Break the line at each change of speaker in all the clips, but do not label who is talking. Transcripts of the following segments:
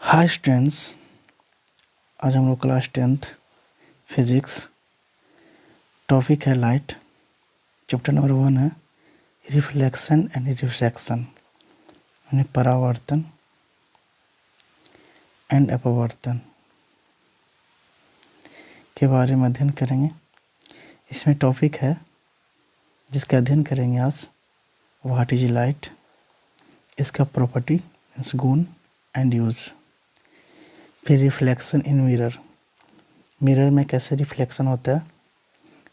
Hi students, आज हम लोग क्लास 10th फिजिक्स, टॉपिक है लाइट, चैप्टर नंबर 1 है रिफ्लेक्शन एंड रिफ्रैक्शन यानी परावर्तन एंड अपवर्तन के बारे में अध्ययन करेंगे। इसमें टॉपिक है जिसका अध्ययन करेंगे आज व्हाट इज लाइट, इसका प्रॉपर्टी मीन्स गुण एंड यूज़। फिर रिफ्लेक्शन इन मिरर, मिरर में कैसे रिफ्लेक्शन होता है,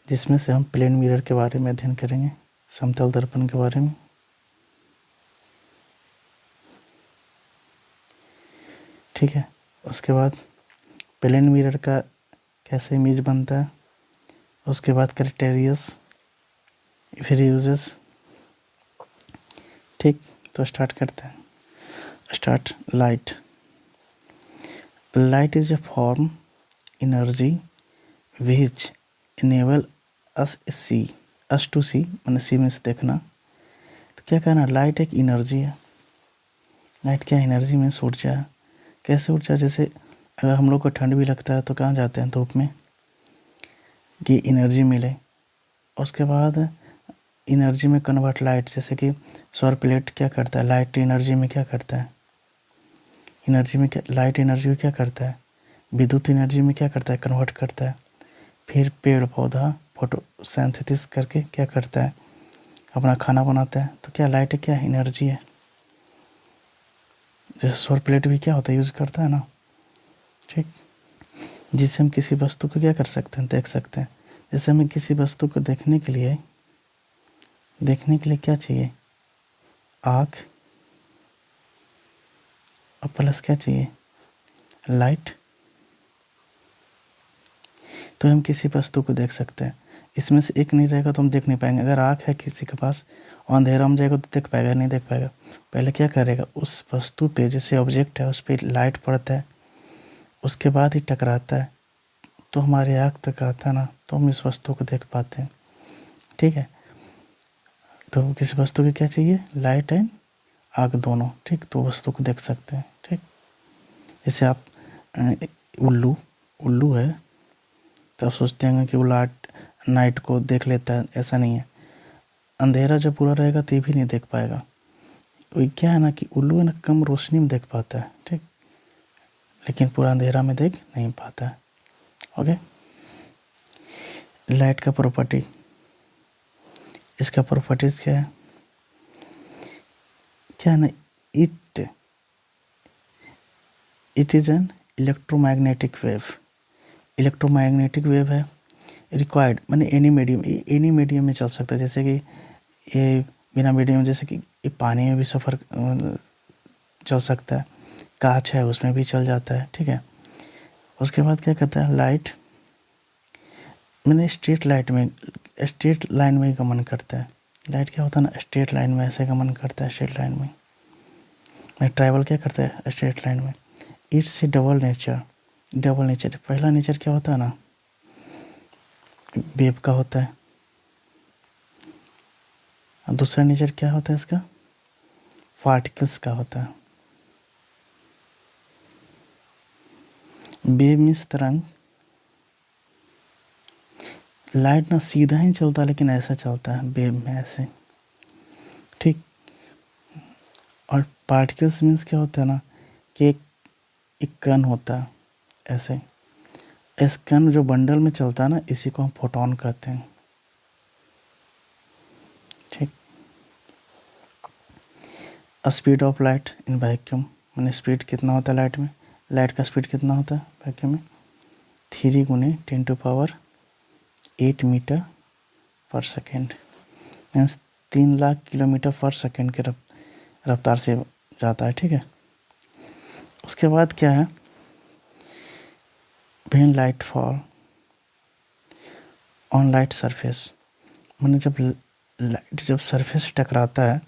जिसमें से हम प्लेन मिरर के बारे में अध्ययन करेंगे, समतल दर्पण के बारे में। ठीक है, उसके बाद प्लेन मिरर का कैसे इमेज बनता है, उसके बाद क्राइटेरियस, फिर यूजेस। ठीक, तो स्टार्ट करते हैं। Start. Light, light is a form energy which enable us to see, मैंने सी में से देखना। तो क्या कहना, लाइट एक एनर्जी है। लाइट क्या एनर्जी में ऊर्जा है। कैसे ऊर्जा, जैसे अगर हम लोग को ठंड भी लगता है तो कहाँ जाते हैं, धूप में, कि एनर्जी मिले। उसके बाद एनर्जी में कन्वर्ट लाइट, जैसे कि सौर प्लेट क्या करता है, लाइट एनर्जी में क्या करता है, एनर्जी में क्या, लाइट एनर्जी में क्या करता है, विद्युत एनर्जी में क्या करता है, कन्वर्ट करता है। फिर पेड़ पौधा फोटोसिंथेसिस करके क्या करता है, अपना खाना बनाता है। तो क्या लाइट क्या है, एनर्जी है। जैसे सौर प्लेट भी क्या होता है, यूज़ करता है ना। ठीक, जिससे हम किसी वस्तु को क्या कर सकते हैं, देख सकते हैं। जैसे हमें किसी वस्तु को देखने के लिए क्या चाहिए, आँख, और प्लस क्या चाहिए, लाइट। तो हम किसी वस्तु को देख सकते हैं। इसमें से एक नहीं रहेगा तो हम देख नहीं पाएंगे। अगर आँख है किसी के पास और अंधेरा में जाएगा तो देख पाएगा, नहीं देख पाएगा। पहले क्या करेगा, उस वस्तु पे, जैसे ऑब्जेक्ट है उस पर लाइट पड़ता है, उसके बाद ही टकराता है, तो हमारे आँख तक आता है ना, तो हम इस वस्तु को देख पाते हैं। ठीक है, तो किसी वस्तु की क्या चाहिए, लाइट एंड आँख दोनों। ठीक, तो वस्तु को देख सकते हैं। ठीक, जैसे आप उल्लू है, तो आप सोचते हैं कि वो नाइट को देख लेता है, ऐसा नहीं है। अंधेरा जब पूरा रहेगा तो भी नहीं देख पाएगा। वही क्या है ना कि उल्लू है ना, कम रोशनी में देख पाता है। ठीक, लेकिन पूरा अंधेरा में देख नहीं पाता है। ओके, लाइट का प्रॉपर्टी, इसका प्रॉपर्टीज क्या है, ना, it is an electromagnetic wave. Electromagnetic wave है, रिक्वायर्ड मैंने एनी मीडियम में चल सकता है। जैसे कि ये बिना मीडियम, जैसे कि ये पानी में भी सफ़र चल सकता है, कांच है उसमें भी चल जाता है। ठीक है, उसके बाद क्या कहता है, लाइट मैंने स्ट्रेट लाइन में ही गमन करता है। लाइट क्या होता है ना, स्ट्रेट लाइन में ऐसे गमन करता है, स्ट्रेट लाइन में ट्रैवल क्या करता है, स्ट्रेट लाइन में। It's A double nature. पहला नेचर क्या होता है ना, वेव का होता है, और दूसरा नेचर क्या होता है इसका, पार्टिकल्स का होता है। वेव मीन्स तरंग। लाइट ना सीधा ही चलता है, लेकिन ऐसा चलता है वेव में, ऐसे। ठीक, और पार्टिकल्स मीन्स क्या होता है ना, कि एक कण होता है ऐसे। इस कण जो बंडल में चलता है ना, इसी को हम फोटोन कहते हैं। ठीक, speed of light in vacuum, मैंने स्पीड कितना होता है लाइट में, लाइट का स्पीड कितना होता है वैक्यूम में, 3 × 10⁸ मीटर पर सेकेंड, मीन्स 3 लाख किलोमीटर पर सेकेंड के रफ्तार से जाता है। ठीक है, उसके बाद क्या है, when light fall on light surface, मैंने जब सरफेस टकराता है,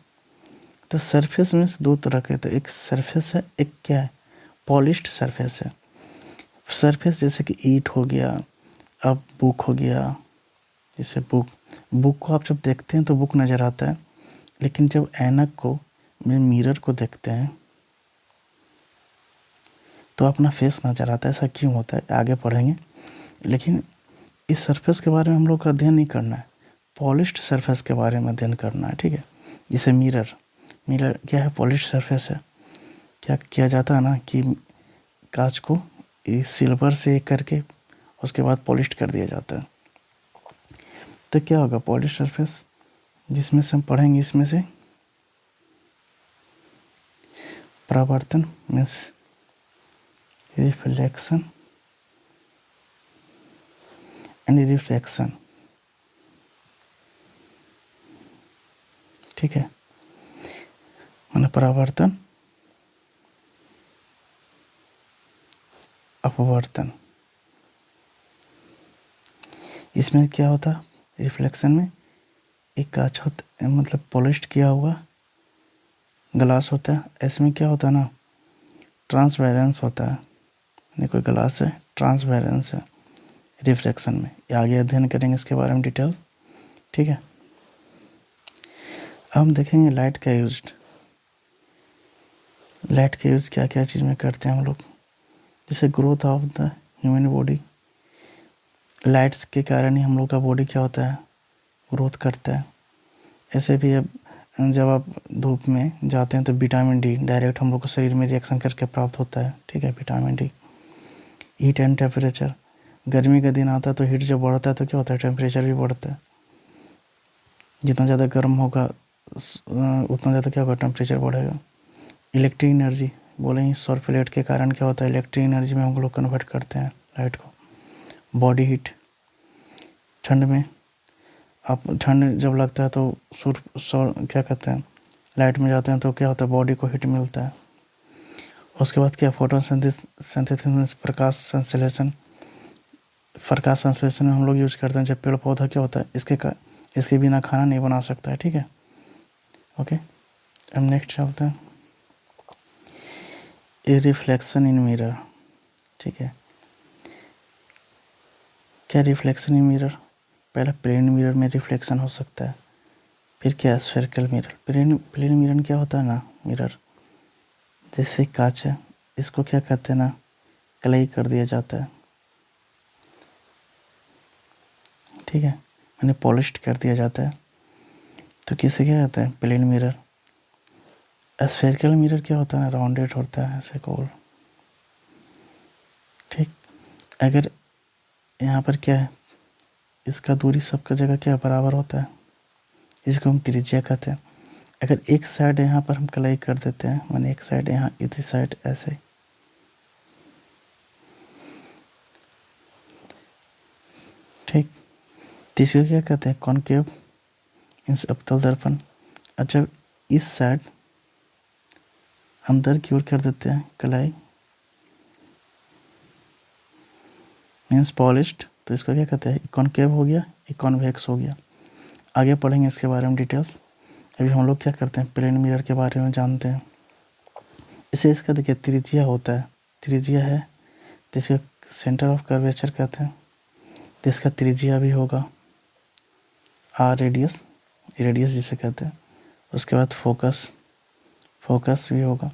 तो सरफेस में दो तरह के, तो एक सरफेस है, एक क्या है, पॉलिश्ड सरफेस है। सरफेस जैसे कि ईंट हो गया, अब बुक हो गया। जैसे बुक को आप जब देखते हैं तो बुक नज़र आता है, लेकिन जब ऐनक को मिरर को देखते हैं तो अपना फेस नज़र आता है। ऐसा क्यों होता है आगे पढ़ेंगे, लेकिन इस सरफेस के बारे में हम लोग का अध्ययन नहीं करना है, पॉलिश्ड सरफेस के बारे में अध्ययन करना है, ठीक है। जैसे मिरर क्या है, पॉलिश्ड सरफेस है। क्या किया जाता है ना कि कांच को सिल्वर से करके उसके बाद पॉलिश कर दिया जाता है। तो क्या होगा, पॉलिश सरफेस जिसमें से हम पढ़ेंगे, इसमें से परावर्तन मीन्स रिफ्लेक्शन एंड रिफ्लेक्शन, ठीक है, माने परावर्तन अपवर्तन। इसमें क्या होता है, रिफ्लेक्शन में एक कांच होता, मतलब पॉलिश किया हुआ ग्लास होता है। इसमें क्या होता है ना, ट्रांसपेरेंस होता है, नहीं कोई ग्लास है, ट्रांसपेरेंस है रिफ्लेक्शन में। ये आगे अध्ययन करेंगे इसके बारे में डिटेल, ठीक है। अब हम देखेंगे लाइट का यूज। लाइट का यूज क्या क्या चीज़ में करते हैं हम लोग, जैसे growth of the human body, lights के कारण ही हम लोग का बॉडी क्या होता है, ग्रोथ करता है। ऐसे भी अब जब आप धूप में जाते हैं तो विटामिन डी डायरेक्ट हम लोग को शरीर में रिएक्शन करके प्राप्त होता है, ठीक है, vitamin D. Heat and temperature, गर्मी का दिन आता है तो हीट जब बढ़ता है तो क्या होता है, टेम्परेचर भी बढ़ता है। जितना ज़्यादा गर्म होगा उतना ज़्यादा क्या होगा, टेम्परेचर बढ़ेगा। इलेक्ट्रिक एनर्जी बोले, सौर प्लेट के कारण क्या होता है, इलेक्ट्रिक एनर्जी में हम लोग कन्वर्ट करते हैं लाइट को। बॉडी हीट, ठंड में आप ठंड जब लगता है तो सौर क्या कहते हैं, लाइट में जाते हैं तो क्या होता है, बॉडी को हीट मिलता है। उसके बाद क्या, फोटोसिंथेसिस प्रकाश संश्लेषण। प्रकाश संश्लेषण में हम लोग यूज करते हैं जब पेड़ पौधा क्या होता है, इसके बिना खाना नहीं बना सकता है, ठीक है। ओके, अब नेक्स्ट चलते हैं, ए रिफ्लेक्शन इन मिरर, ठीक है। क्या रिफ्लेक्शन इन मिरर, पहला प्लेन मिरर में रिफ्लेक्शन हो सकता है, फिर क्या स्फेरिकल मिरर। प्लेन मिरर क्या होता है ना, मिरर जैसे कांच है, इसको क्या कहते हैं ना, कलई कर दिया जाता है, ठीक है, यानी पॉलिश्ड कर दिया जाता है। तो किसे क्या कहते हैं, प्लेन मिरर। स्फेरिकल मिरर क्या होता है, राउंडेड होता है, ऐसे गोल, ठीक। अगर यहाँ पर क्या है, इसका दूरी सबका जगह क्या बराबर होता है, इसको हम त्रिज्या कहते हैं। अगर एक साइड यहाँ पर हम कलाई कर देते हैं, माने एक साइड यहाँ, इसी साइड ऐसे, ठीक। तीसरे क्या कहते हैं, कॉनकेव मीन्स अवतल दर्पण। अच्छा, इस साइड अंदर की ओर कर देते हैं कलाई मीन्स पॉलिश्ड, तो इसको क्या कहते हैं, कॉनकेव हो गया, कॉन्वेक्स हो गया। आगे पढ़ेंगे इसके बारे में डिटेल्स। अभी हम लोग क्या करते हैं, प्लेन मिरर के बारे में जानते हैं। इसे इसका देखिए त्रिज्या होता है, त्रिज्या है तो इसका सेंटर ऑफ कर्वेचर कहते हैं, तो इसका त्रिज्या भी होगा आर, रेडियस, रेडियस जिसे कहते हैं। उसके बाद फोकस भी होगा।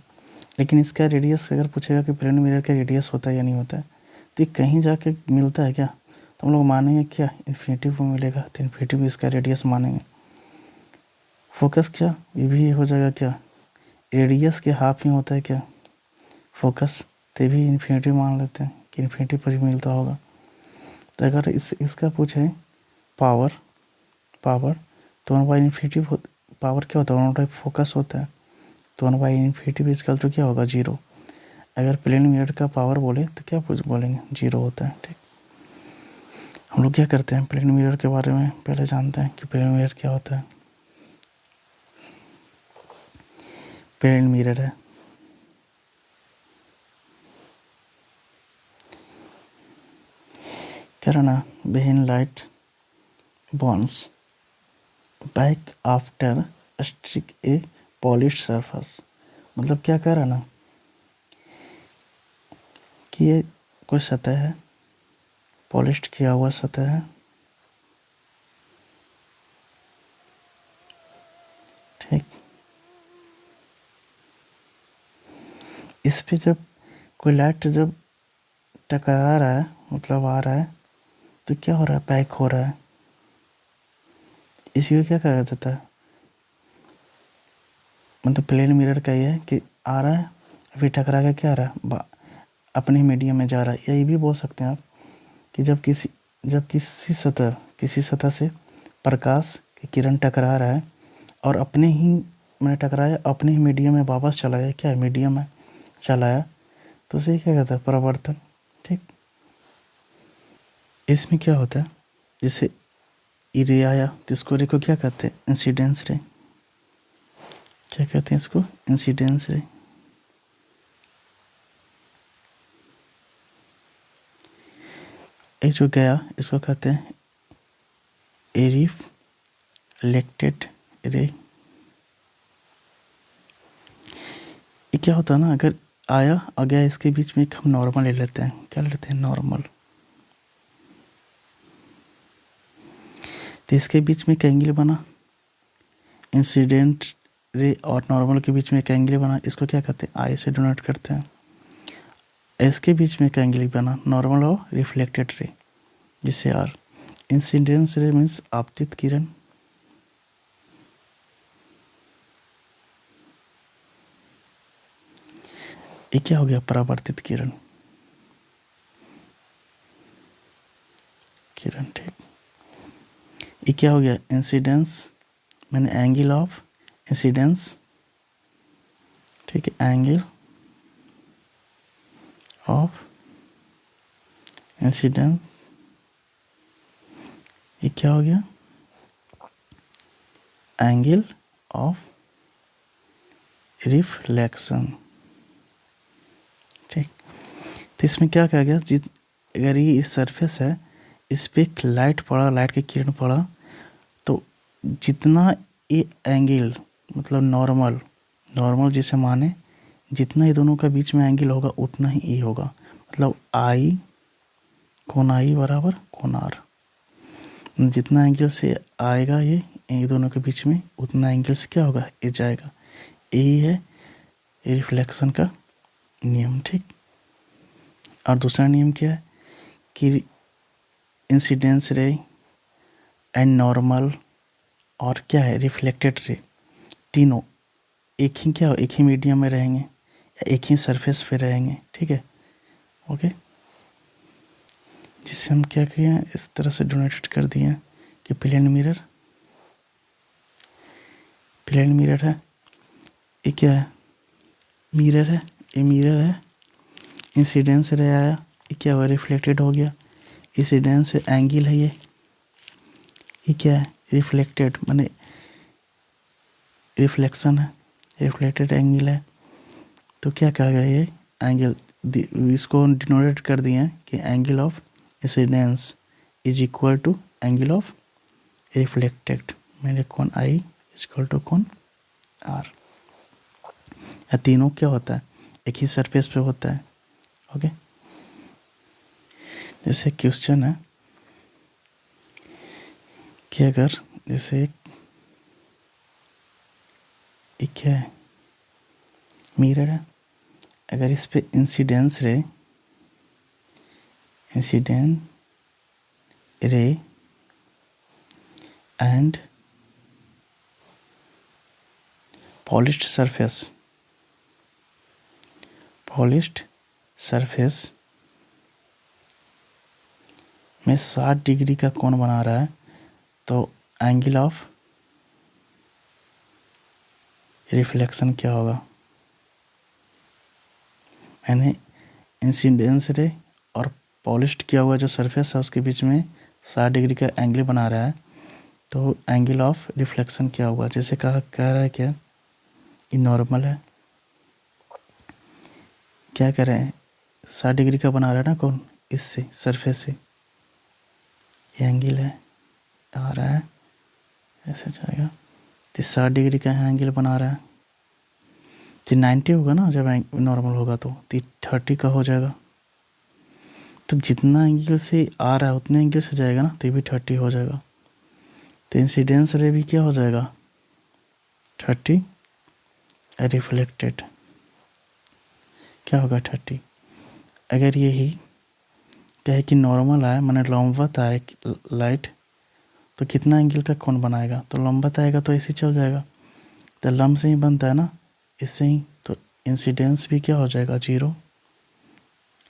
लेकिन इसका रेडियस अगर पूछेगा कि प्लेन मिरर का रेडियस होता है या नहीं होता है, तो ये कहीं जाके मिलता है क्या, तो हम लोग मानेंगे क्या, इन्फिनिटी को मिलेगा, तो इन्फिनिटी इसका रेडियस मानेंगे। फोकस क्या, ये भी हो जाएगा क्या, रेडियस के हाफ ही होता है क्या फोकस, तो भी इन्फिनिटी मान लेते हैं कि इन्फिनिटी पर ही मिलता होगा। तो अगर इसका पूछे पावर तो 1/इन्फिनिटी पावर क्या होता है, 1/, फोकस होता है, तो 1/इन्फिनिटी इक्वल टू क्या होगा, 0। अगर प्लेन मिरर का पावर बोले तो क्या बोलेंगे, 0 होता है, ठीक। हम लोग क्या करते हैं, प्लेन मिरर के बारे में पहले जानते हैं कि प्लेन मिरर क्या होता है। प्लेन मिरर है, क्या रहना, बेहिन light bounce back after strike a polish surface. मतलब क्या कह रहा ना कि ये कोई सतह है, पॉलिश्ड किया हुआ सतह है, ठीक। इस पे जब कोई लाइट जब टकरा रहा है मतलब आ रहा है तो क्या हो रहा है, बैक हो रहा है। इसी को क्या कहा जाता है, मतलब प्लेन मिरर का ये है कि आ रहा है फिर टकरा के क्या आ रहा है, अपने मीडियम में जा रहा है। या ये भी बोल सकते हैं आप कि जब किसी सतह से प्रकाश की किरण टकरा रहा है और अपने ही मैंने टकराया अपने ही मीडियम में वापस चला आया, क्या है मीडियम में चला आया, तो उसे क्या कहता है, परावर्तन। ठीक, इसमें क्या होता है, जैसे रे आया तो इसको रे को क्या कहते हैं, इंसिडेंस रे। क्या कहते हैं इसको, इंसिडेंस रे। ये जो गया इसको कहते हैं ए रिफ्लेक्टेड रे। ये क्या होता है ना, अगर आया और गया इसके बीच में एक हम नॉर्मल ले लेते हैं, क्या लेते हैं, नॉर्मल। तो इसके बीच में एक एंगल बना, इंसिडेंट रे और नॉर्मल के बीच में एक एंगल बना, इसको क्या कहते हैं, आई से डोनेट करते हैं। इसके बीच में एक एंगल बना, नॉर्मल और रिफ्लेक्टेड रे, जिसे आर। इंसिडेंस रे मीन्स आपतित किरण, ये क्या हो गया, परावर्तित किरण। ठीक, ये क्या हो गया, इंसिडेंस मैंने एंगल ऑफ इंसिडेंस। ठीक है, एंगल ऑफ इंसिडेंस, ये क्या हो गया, एंगल ऑफ रिफ्लेक्शन। ठीक, तो इसमें क्या कहा गया, अगर ये सरफेस है इस पे लाइट पड़ा, लाइट की किरण पड़ा, तो जितना ये एंगल मतलब नॉर्मल जिसे माने, जितना ये दोनों का बीच में एंगल होगा उतना ही ये होगा, मतलब आई कोण आई बराबर कोण आर। जितना एंगल से आएगा ये दोनों के बीच में उतना एंगल से क्या होगा, ये जाएगा। यही है रिफ्लेक्शन का नियम। ठीक, और दूसरा नियम क्या है कि इंसिडेंस रे एंड नॉर्मल और क्या है रिफ्लेक्टेड रे, तीनों एक ही मीडियम में रहेंगे या एक ही सरफेस पे रहेंगे। ठीक है, ओके, जिससे हम क्या किए, इस तरह से डोनेटेड कर दिए कि प्लेन मिरर है, ये क्या है, मिरर है, ये मिरर है। इंसिडेंस रे आया, ये क्या हुआ, रिफ्लेक्टेड हो गया। इंसिडेंस एंगल है, ये क्या है, रिफ्लेक्टेड माने रिफ्लेक्शन है, रिफ्लेक्टेड एंगल है। तो क्या कहा गया, ये एंगल इसको डिनोटेड कर दिए हैं कि angle of incidence is equal to angle of reflected, मेरे कोण आई इज इक्वल टू कोण आर। या तीनों क्या होता है, एक ही सरफेस पे होता है। ओके, जैसे क्वेश्चन है कि अगर जैसे एक क्या है, मिरर है, अगर इस पे इंसिडेंस रे एंड पॉलिश्ड सरफेस में 60 डिग्री का कोण बना रहा है, तो एंगल ऑफ रिफ्लेक्शन क्या होगा, यानी इंसिडेंस रे और पॉलिश्ड किया हुआ जो सरफेस है उसके बीच में 60 डिग्री का एंगल बना रहा है, तो एंगल ऑफ रिफ्लेक्शन क्या होगा। जैसे कह रहा है क्या, ये नॉर्मल है, क्या कर रहे हैं, 60 डिग्री का बना रहा है ना कौन, इससे सरफेस से, ये एंगल है आ रहा है ऐसे जाएगा, तो 60 डिग्री का एंगल बना रहा है, तो 90 होगा ना, जब नॉर्मल होगा तो 30 का हो जाएगा। तो जितना एंगल से आ रहा है उतने एंगल से जाएगा ना, तो ये भी 30 हो जाएगा। तो इंसिडेंस रे भी क्या हो जाएगा, 30, रिफ्लेक्टेड क्या होगा 30। अगर यही क्या है कि नॉर्मल आए माने लंबवत आए लाइट, तो कितना एंगल का कोण बनाएगा? तो लंबवत आएगा तो ऐसे चल जाएगा, तो लंब से ही बनता है ना, इससे ही। तो इंसिडेंस भी क्या हो जाएगा? जीरो।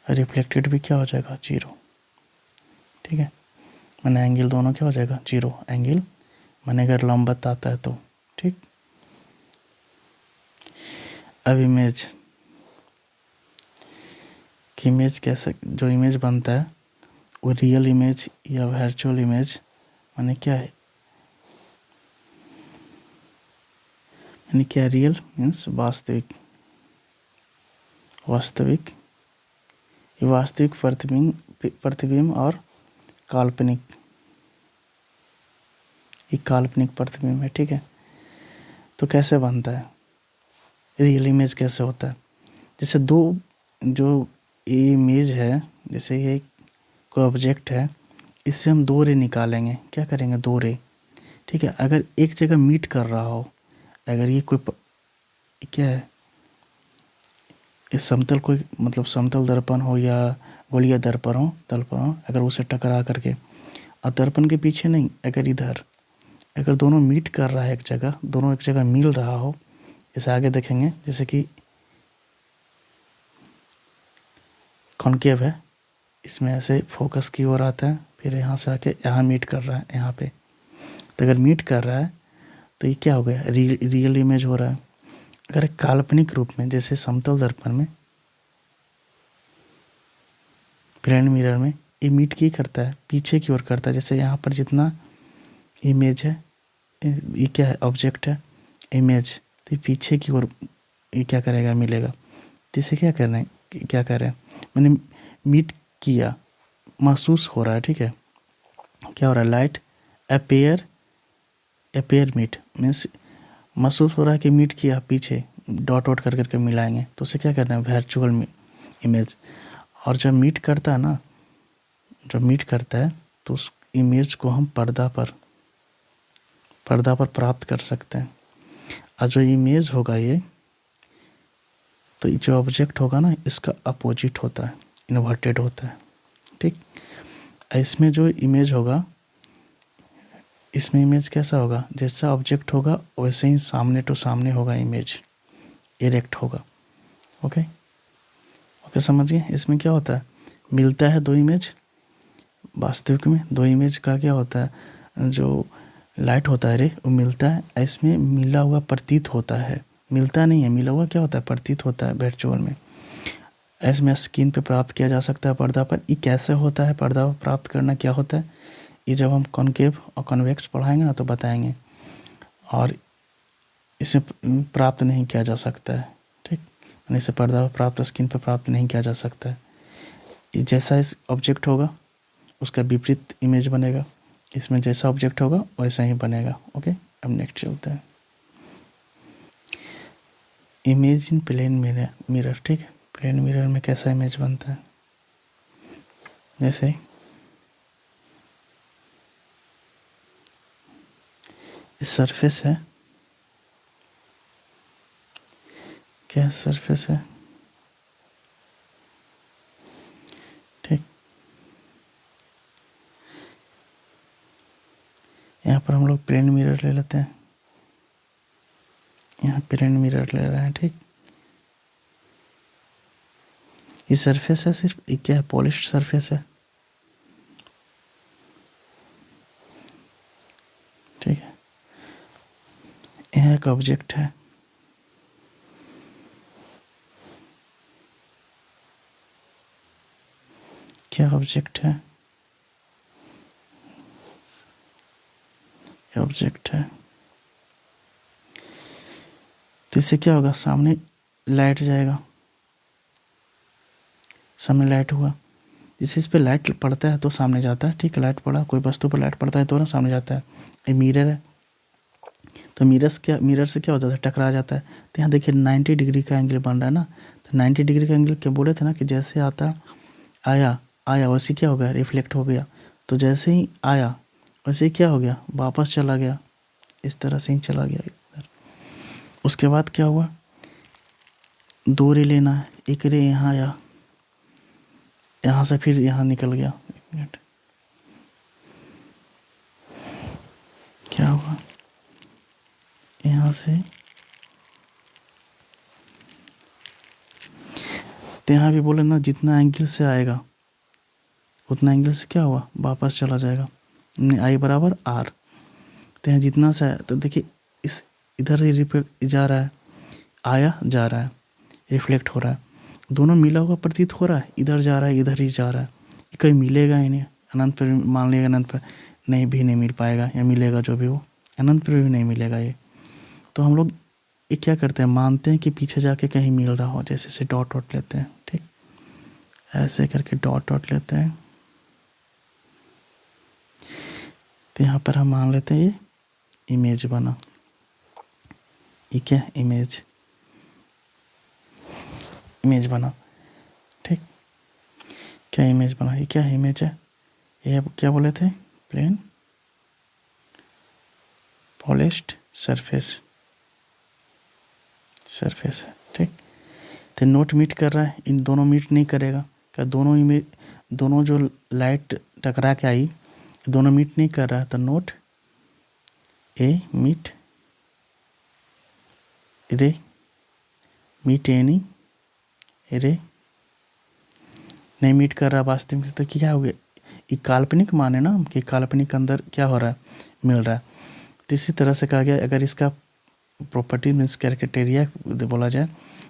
रिफ्लेक्टेड भी क्या हो जाएगा? जीरो। ठीक है, माने एंगल दोनों क्या हो जाएगा? जीरो एंगल, माने अगर लंबवत आता है तो। ठीक, अब इमेज कि इमेज कैसे, जो इमेज बनता है वो रियल इमेज या वर्चुअल इमेज माने क्या है? यानी क्या? रियल मीन्स वास्तविक, वास्तविक, ये वास्तविक प्रतिबिंब और काल्पनिक, ये काल्पनिक प्रतिबिंब है। ठीक है, तो कैसे बनता है रियल इमेज? कैसे होता है? जैसे दो जो इमेज है, जैसे ये कोई ऑब्जेक्ट है, इससे हम दो रे निकालेंगे। क्या करेंगे? दो रे। ठीक है, अगर एक जगह मीट कर रहा हो, अगर ये कोई क्या है, इस समतल कोई मतलब समतल दर्पण हो या गोलीय दर्पण हो, अगर उसे टकरा करके, और दर्पण के पीछे नहीं, अगर इधर, अगर दोनों मीट कर रहा है एक जगह, दोनों एक जगह मिल रहा हो, इसे आगे देखेंगे, जैसे कि कॉन्केव है, इसमें ऐसे फोकस की ओर आता है, फिर यहाँ से आके यहाँ मीट कर रहा है यहाँ पे। तो अगर मीट कर रहा है तो ये क्या हो गया? रियल इमेज हो रहा है। अगर काल्पनिक रूप में, जैसे समतल दर्पण में, प्लेन मिरर में, ये मीट की करता है, पीछे की ओर करता है। जैसे यहाँ पर जितना इमेज है, ये क्या है? ऑब्जेक्ट है, इमेज, तो पीछे की ओर ये क्या करेगा? मिलेगा। तो इसे क्या करना है? क्या कर रहे हैं? मैंने मीट किया, महसूस हो रहा है। ठीक है, क्या हो रहा है? लाइट अपेयर मीट मीन्स महसूस हो रहा है कि मीट किया, पीछे डॉट वॉट कर करके मिलाएंगे, तो उसे क्या करना है? Virtual image. और जब मीट करता है ना, जब मीट करता है तो उस इमेज को हम पर्दा पर प्राप्त कर सकते हैं। और जो इमेज होगा ये, तो जो ऑब्जेक्ट होगा ना, इसका अपोजिट होता है, इन्वर्टेड होता है। ठीक, इसमें जो इमेज होगा, इसमें इमेज कैसा होगा? जैसा ऑब्जेक्ट होगा वैसे ही सामने टू सामने होगा, इमेज इरेक्ट होगा। ओके ओके, समझिए। इसमें क्या होता है? मिलता है दो इमेज, वास्तविक में दो इमेज का क्या होता है? जो लाइट होता है रे, वो मिलता है, इसमें मिला हुआ प्रतीत होता है, मिलता नहीं है, मिला हुआ क्या होता है? प्रतीत होता है वर्चुअल में। इसमें स्क्रीन पे प्राप्त किया जा सकता है, पर्दा पर। ये कैसे होता है? पर्दा पर प्राप्त करना क्या होता है? ये जब हम कॉन्केव और कॉन्वेक्स पढ़ाएंगे ना तो बताएंगे। और इसमें प्राप्त नहीं किया जा सकता है। ठीक, यानी इसे पर्दा पर प्राप्त, स्क्रीन पर प्राप्त नहीं किया जा सकता है। ये जैसा इस ऑब्जेक्ट होगा उसका विपरीत इमेज बनेगा, इसमें जैसा ऑब्जेक्ट होगा वैसा ही बनेगा। ओके, अब नेक्स्ट चलते हैं। Image in plane mirror. ठीक है, प्लेन मिरर में कैसा इमेज बनता है? जैसे इस सरफेस है, क्या सरफेस है? ठीक, यहाँ पर हम लोग प्लेन मिरर ले लेते हैं, यहाँ प्लेन मिरर ले रहे हैं। ठीक, ये सरफेस है, सिर्फ ये क्या है? पॉलिश्ड सरफेस है। ठीक है, यहाँ एक ऑब्जेक्ट है, क्या ऑब्जेक्ट है? ये ऑब्जेक्ट है। तो इससे क्या होगा? सामने लाइट जाएगा, सामने लाइट हुआ, जैसे इस पर लाइट पड़ता है तो सामने जाता है। ठीक है, लाइट पड़ा, कोई वस्तु पर लाइट पड़ता है तो ना सामने जाता है। ये मिरर है, तो मिरर से क्या हो जाता है? टकरा जाता है। तो यहाँ देखिए 90 डिग्री का एंगल बन रहा है ना, तो 90 डिग्री का एंगल क्या बोले थे ना कि जैसे आया वैसे क्या हो गया? रिफ्लेक्ट हो गया। तो जैसे ही आया वैसे ही क्या हो गया? वापस चला गया, इस तरह से ही चला गया इधर। उसके बाद क्या हुआ? दो रे लेना है, एक रे यहाँ आया, यहाँ से फिर यहाँ निकल गया। एक मिनट, क्या हुआ, यहाँ से तो यहाँ भी बोले ना जितना एंगल से आएगा उतना एंगल से क्या हुआ, वापस चला जाएगा। आई बराबर आर, तो यहाँ जितना से आया तो देखिए इस इधर ही रिपेट जा रहा है, आया जा रहा है, रिफ्लेक्ट हो रहा है, दोनों मिला हुआ प्रतीत हो रहा है, इधर जा रहा है इधर ही जा रहा है, ये कहीं मिलेगा ही नहीं। अनंत पर मान लिएगा, अनंत पर नहीं भी नहीं मिल पाएगा, या मिलेगा जो भी हो, अनंत पर भी नहीं मिलेगा ये। तो हम लोग ये क्या करते हैं, मानते हैं कि पीछे जाके कहीं मिल रहा हो, जैसे से डॉट डॉट लेते हैं, ठीक, ऐसे करके डॉट डॉट लेते हैं। तो यहाँ पर हम मान लेते हैं ये इमेज बना, ये क्या इमेज, इमेज बना, ठीक, क्या इमेज बना, ये क्या इमेज है, ये क्या बोले थे, प्लेन पॉलिश्ड सरफेस, सरफेस है, ठीक। तो नोट मीट कर रहा है, इन दोनों मीट नहीं करेगा, क्या दोनों इमेज, दोनों जो लाइट टकरा के आई दोनों मीट नहीं कर रहा है, तो नोट ए मीट रे, मीट एनी रे, नहीं मीट कर रहा वास्तविक में, तो क्या हो गया, ये काल्पनिक माने ना कि काल्पनिक अंदर क्या हो रहा है, मिल रहा है। तो इसी तरह से कहा गया अगर इसका प्रॉपर्टी मीन्स क्राइटेरिया बोला जाए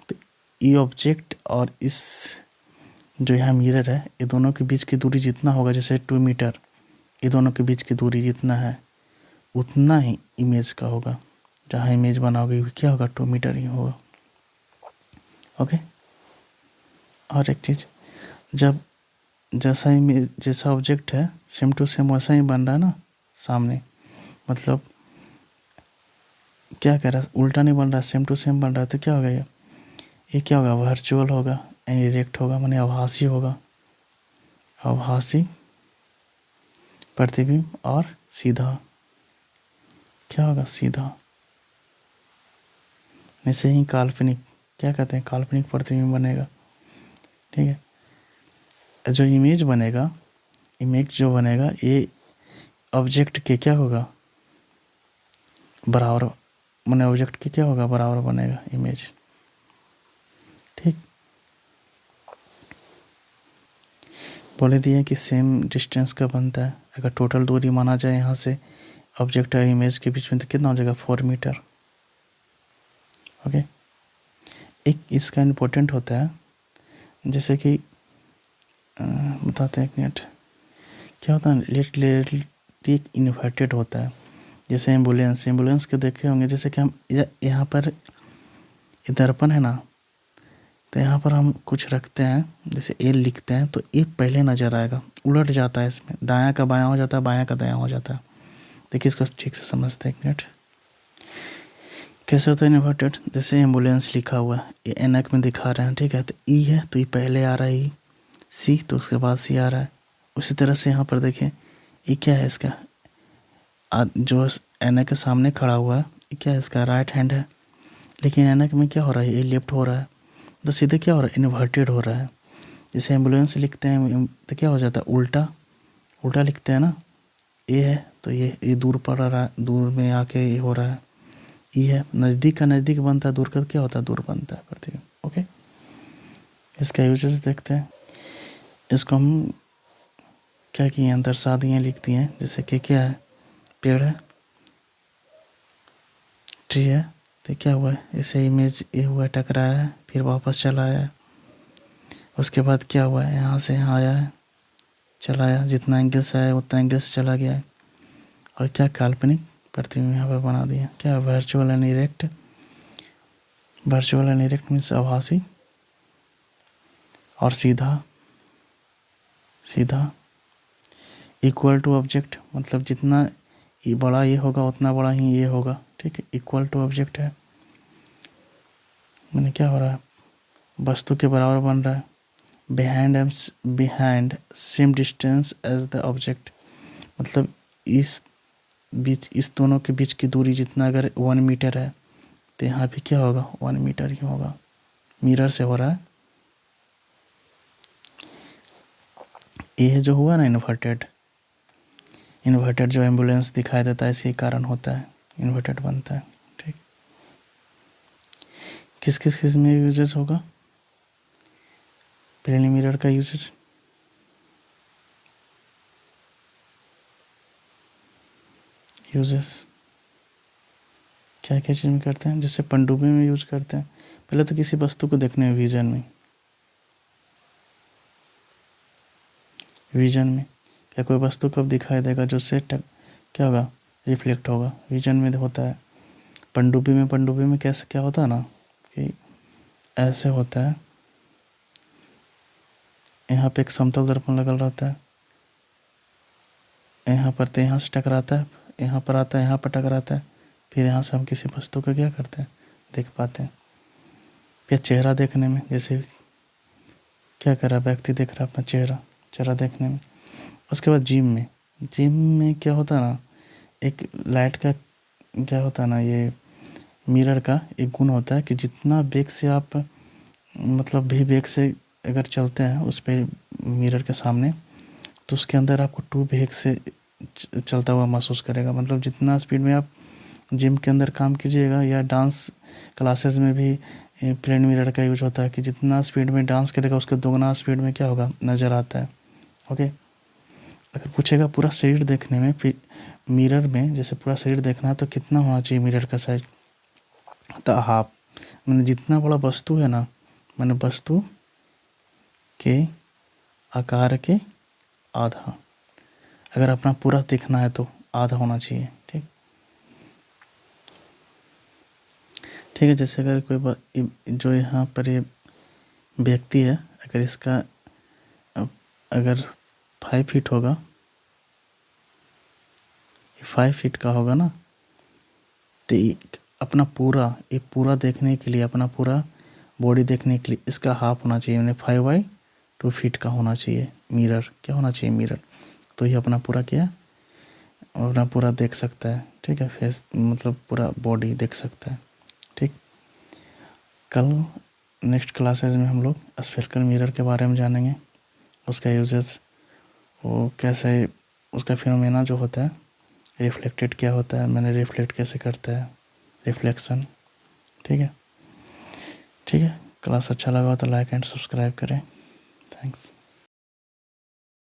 तो ये ऑब्जेक्ट और इस जो यहाँ मिरर है, ये दोनों के बीच की दूरी जितना होगा, जैसे 2 मीटर, ये दोनों के बीच की दूरी जितना है उतना ही इमेज का होगा, जहाँ इमेज बनाओगे क्या होगा, 2 मीटर ही होगा। ओके, और एक चीज़, जब जैसा इमेज जैसा ऑब्जेक्ट है सेम टू सेम वैसा ही बन रहा है ना सामने, मतलब क्या कह रहा है, उल्टा नहीं बन रहा, सेम टू सेम बन रहा है, तो क्या होगा ये क्या होगा, वर्चुअल होगा, इनडायरेक्ट होगा, माने आभासी होगा, आभासी प्रतिबिंब, और सीधा क्या होगा, सीधा, ऐसे ही काल्पनिक, क्या कहते हैं, काल्पनिक प्रतिबिंब बनेगा, ठीक है। जो इमेज बनेगा, इमेज जो बनेगा ये ऑब्जेक्ट के क्या होगा, बराबर, माने ऑब्जेक्ट के क्या होगा, बराबर बनेगा इमेज, ठीक। बोले दिए कि सेम डिस्टेंस का बनता है, अगर टोटल दूरी माना जाए यहाँ से ऑब्जेक्ट और इमेज के बीच में तो कितना हो जाएगा, 4 मीटर। ओके, एक इसका इम्पोर्टेंट होता है, जैसे कि बताते हैं, एक मिनट, क्या होता है, लेट इन्वर्टेड होता है, जैसे एम्बुलेंस के देखे होंगे, जैसे कि हम यहाँ पर दर्पण है ना, तो यहाँ पर हम कुछ रखते हैं, जैसे ए लिखते हैं तो ए पहले नज़र आएगा, उलट जाता है, इसमें दायां का बायां हो जाता है, बायां का दायां हो जाता है। देखिए इसको ठीक से समझते हैं, एक मिनट, कैसे होता है इन्वर्टेड, जैसे एम्बुलेंस लिखा हुआ है, ये एनक में दिखा रहे हैं, ठीक है, तो ई है तो ये पहले आ रहा है ई, सी तो उसके बाद सी आ रहा है। उसी तरह से यहाँ पर देखें, ये क्या है, इसका जो एनक के सामने खड़ा हुआ है, ये क्या है, इसका राइट हैंड है, लेकिन एनक में क्या हो रहा है, ये लेफ्ट हो रहा है, तो सीधे क्या हो रहा है, इन्वर्टेड हो रहा है। जैसे एम्बुलेंस लिखते हैं तो क्या हो जाता है, उल्टा, उल्टा लिखते हैं ना, ए है तो ये दूर पड़ रहा है, दूर में आके ये हो रहा है, ये है नज़दीक का नज़दीक बनता है, दूर का क्या होता है, दूर बनता है प्रतिबिंब। ओके, इसका यूजेस देखते हैं, इसको हम क्या किए हैं, दर्शा दिए, लिख दिए हैं, जैसे कि क्या है, पेड़ है, ट्री है, तो क्या हुआ है, ऐसे इमेज ये हुआ, टकराया है, फिर वापस चला आया, उसके बाद क्या हुआ है, यहाँ से यहाँ आया है, चला आया, जितना एंगल से आया उतना एंगल से चला गया है, और क्या काल्पनिक प्रतिबिंब यहाँ पर बना दिया, क्या virtual and erect, virtual and erect means आभासी, और सीधा, सीधा इक्वल टू ऑब्जेक्ट, मतलब जितना ये बड़ा ये होगा उतना बड़ा ही ये होगा, ठीक है, इक्वल टू ऑब्जेक्ट है, मैंने क्या हो रहा है, वस्तु के बराबर बन रहा है, behind same distance as the object, मतलब इस बीच, इस दोनों के बीच की दूरी जितना अगर 1 मीटर है तो यहाँ भी क्या होगा, 1 मीटर ही होगा, मिरर से हो रहा है। ये जो हुआ ना इन्वर्टेड जो एम्बुलेंस दिखाई देता है इसी कारण होता है, इन्वर्टेड बनता है। ठीक, किस किस चीज़ में यूजेज होगा प्लेन मिरर का यूजेज? क्या क्या चीज़ में करते हैं? जैसे पनडुब्बी में यूज करते हैं, पहले तो किसी वस्तु को देखने में विजन में क्या कोई वस्तु कब दिखाई देगा जो से क्या होगा, रिफ्लेक्ट होगा, विजन में होता है। पनडुब्बी में कैसे क्या होता है ना कि ऐसे होता है, यहाँ पे एक समतल दर्पण लगल रहता है, यहाँ पर तो यहाँ से टकराता है, यहाँ पर आता है, यहाँ पर टकराता है, फिर यहाँ से हम किसी वस्तु को क्या करते हैं, देख पाते हैं। फिर चेहरा देखने में, जैसे क्या कर रहा है व्यक्ति, देख रहा है अपना चेहरा देखने में। उसके बाद जिम में क्या होता है ना, एक लाइट का क्या होता है ना, ये मिरर का एक गुण होता है कि जितना वेग से आप मतलब भी वेग से अगर चलते हैं उस पर मिरर के सामने, तो उसके अंदर आपको 2 वेग से चलता हुआ महसूस करेगा। मतलब जितना स्पीड में आप जिम के अंदर काम कीजिएगा, या डांस क्लासेस में भी प्लेन मिरर का यूज होता है कि जितना स्पीड में डांस करेगा उसके दोगुना स्पीड में क्या होगा, नज़र आता है। ओके, अगर पूछेगा पूरा शरीर देखने में, फिर मिरर में जैसे पूरा शरीर देखना है तो कितना होना चाहिए मिरर का साइज, तो हाफ, मैंने जितना बड़ा वस्तु है ना, मैंने वस्तु के आकार के आधा, अगर अपना पूरा दिखना है तो आधा होना चाहिए। ठीक है, जैसे अगर कोई जो यहाँ पर ये व्यक्ति है, अगर इसका अगर 5 फीट होगा, 5 फीट का होगा ना, तो अपना पूरा देखने के लिए, अपना पूरा बॉडी देखने के लिए इसका हाफ होना चाहिए, यानी 5/2 फीट का होना चाहिए मिरर। क्या होना चाहिए, मिरर, तो ये अपना पूरा क्या, अपना पूरा देख सकता है। ठीक है, फेस मतलब पूरा बॉडी देख सकता है। ठीक, कल नेक्स्ट क्लासेस में हम लोग स्फेरिकल मिरर के बारे में जानेंगे, उसका यूजेस, वो कैसे, उसका फिनोमेना जो होता है, रिफ्लेक्टेड क्या होता है, मैंने रिफ्लेक्ट कैसे करता है, रिफ्लेक्शन। ठीक है, क्लास अच्छा लगा तो लाइक एंड सब्सक्राइब करें। थैंक्स।